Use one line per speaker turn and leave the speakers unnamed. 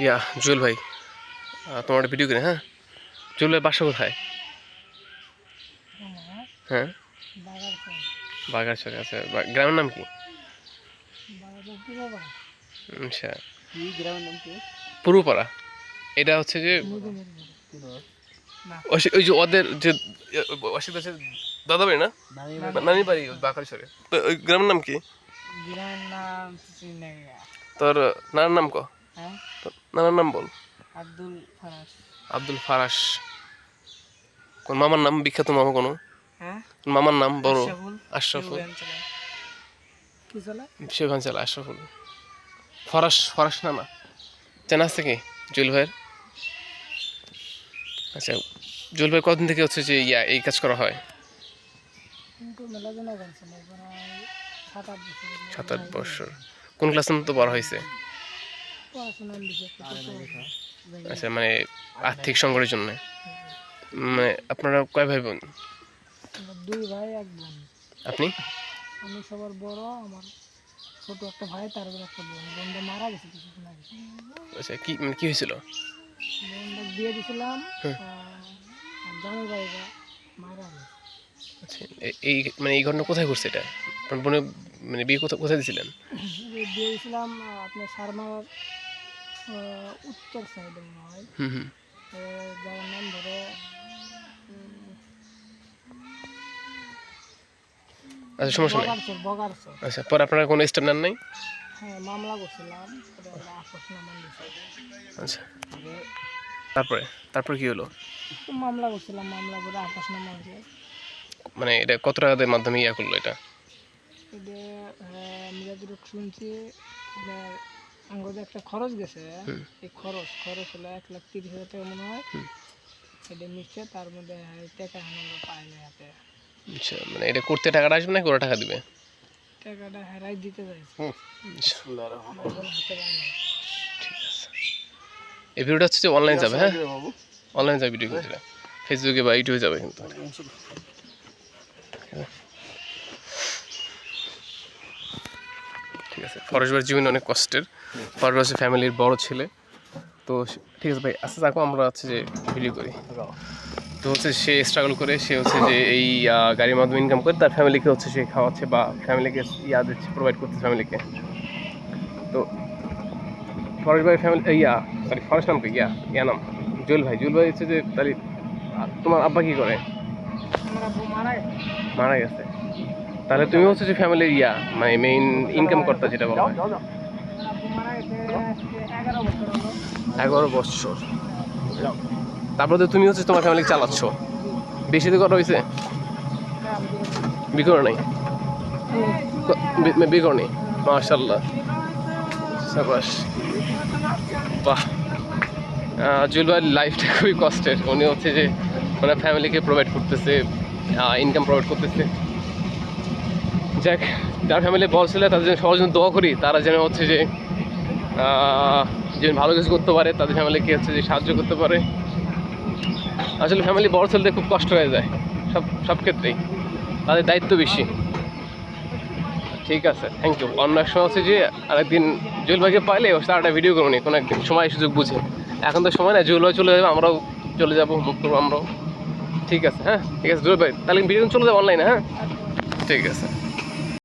ইয়া জুয়েল ভাই, তোমার একটা ভিডিও করে। হ্যাঁ, জুয়েল ভাই বাসা কোথায়? হ্যাঁ, বাগারচরে আছে। গ্রামের নাম কি? আচ্ছা, পূর্বপাড়া। এটা হচ্ছে যে ওই যে ওদের যে অসিত আছে দাদা বাড়ি না, নানি বাড়ি বাগারচরে। তো ওই গ্রামের নাম কি? তোর নানার নাম ক? তোর নানার নাম বল। আব্দুল ফারাস। কোন মামার নাম বিখ্যাত মামা কোনো? মামার নাম বড়? আশরাফুল। শিবাঞ্চল আশরাফুল। ফরাস নানা চেনা আছে কি জুয়েল ভাইয়ের? আচ্ছা, জুয়েল ভাই কদিন থেকে হচ্ছে যে এই কাজ করা হয়? 7-8 বছর। কোন ক্লাস তো বড় হয়েছে? আচ্ছা, মানে আর্থিক সংকটের জন্য। মানে আপনারা কয় ভাই বোন?
2 ভাই 1 বোন।
আপনি?
আমি সবার বড়, আমার ছোট একটা ভাই, তারপর একটা বোন। বোনটা মারা গেছে কিছুদিন আগে।
আচ্ছা, কি হয়েছিল?
বোনটা বিয়ে দিয়েছিলাম, আর জামাই ভাইরা মারা গেছে।
আচ্ছা, এই ঘটনা কোথায় ঘটছে এটা? আপনার বোনে মানে বিয়ে কোথায় দিয়েছিলেন?
বিয়ে দিয়েছিলাম আপনার সারমার উত্তর সাইডে মনে হয়। যার নাম ধরে
আচ্ছা, সমস্যা নেই।
বগারচর।
আচ্ছা, পরে আপনারা কোনো স্টেপ নেন নাই?
হ্যাঁ, মামলা করছিলাম, আপোষ নামা দিয়েছে।
আচ্ছা, তারপরে কি হলো?
মামলা করছিলাম, মামলা করে আপোষ নামা হয়েছে।
মানে এটা কত টাকাদের মাধ্যমে করলো এটা?
এটা আমি যতটুকু শুনছি, আঙ্গদের একটা খরচ গেছে। এই খরচ হলো 1,30,000 টাকা মনে হয়। এটা মিশছে, তার মধ্যে টাকা আমরা পাই না হাতে।
আচ্ছা, মানে এটা করতে টাকাটা আসবে নাকি ওরা টাকা দিবে?
টাকাটা হেরাই দিতে চাইছে।
ঠিক আছে, এই ভিডিওটা হচ্ছে যে অনলাইন যাবে। হ্যাঁ, অনলাইন যাবে ভিডিও, কিন্তু ফেসবুকে বা ইউটিউবে যাবে কিন্তু। ঠিক আছে, ফরেশ ভাইয়ের জীবন অনেক কষ্টের। ফরেশ ভাই ফ্যামিলির বড় ছেলে। তো ঠিক আছে ভাই, আস্তে থাকো, আমরা হচ্ছে যে ভিডিও করি। তো হচ্ছে সে স্ট্রাগল করে, সে হচ্ছে যে এই গাড়ির মাধ্যমে ইনকাম করে তার ফ্যামিলিকে হচ্ছে সে খাওয়াচ্ছে বা ফ্যামিলিকে দিচ্ছে, প্রোভাইড করছে ফ্যামিলিকে। তো ফরেশ ভাই ফরেশ নাম কি? নাম জুয়েল ভাই হচ্ছে যে তাহলে তোমার আব্বা কি করে? মারা গেছে। তাহলে তুমি হচ্ছে যে ফ্যামিলির মানে মেইন ইনকাম কর্তা যেটা বলা হয়। 11 বছর। তারপরে তো তুমি হচ্ছে তোমার ফ্যামিলি চালাচ্ছ। বেশি তো করা হয়েছে? বিয়ে করো নাই? বিয়ে করো নি? মাশাআল্লাহ, সাবাস, বাহ। জুয়েল ভাইয়ের লাইফটা খুবই কষ্টের। উনি হচ্ছে যে ওনার ফ্যামিলিকে প্রোভাইড করতেছে, ইনকাম প্রোভাইড করতেছে। যাক, যার ফ্যামিলি বড় ছিল তাদের জন্য সবার জন্য দোয়া করি, তারা যেন হচ্ছে যে ভালো কিছু করতে পারে, তাদের ফ্যামিলিকে হচ্ছে যে সাহায্য করতে পারে। আসলে ফ্যামিলি বড় ছেলেতে খুব কষ্ট হয়ে যায় সব ক্ষেত্রেই, তাদের দায়িত্ব বেশি। ঠিক আছে, থ্যাংক ইউ। অন্য এক সময় হচ্ছে যে আরেকদিন জুয়েল ভাইকে পাইলে ওর সাথে একটা ভিডিও করবো নি, কোনো একদিন সময় সুযোগ বুঝে। এখন তো সময় না, জুয়েল ভাই চলে যাবে, আমরাও চলে যাবো, মুখ করবো আমরাও। ঠিক আছে, হ্যাঁ ঠিক আছে জুয়েল ভাই, তাহলে ভিডিও চলে যাবো অনলাইনে। হ্যাঁ, ঠিক আছে।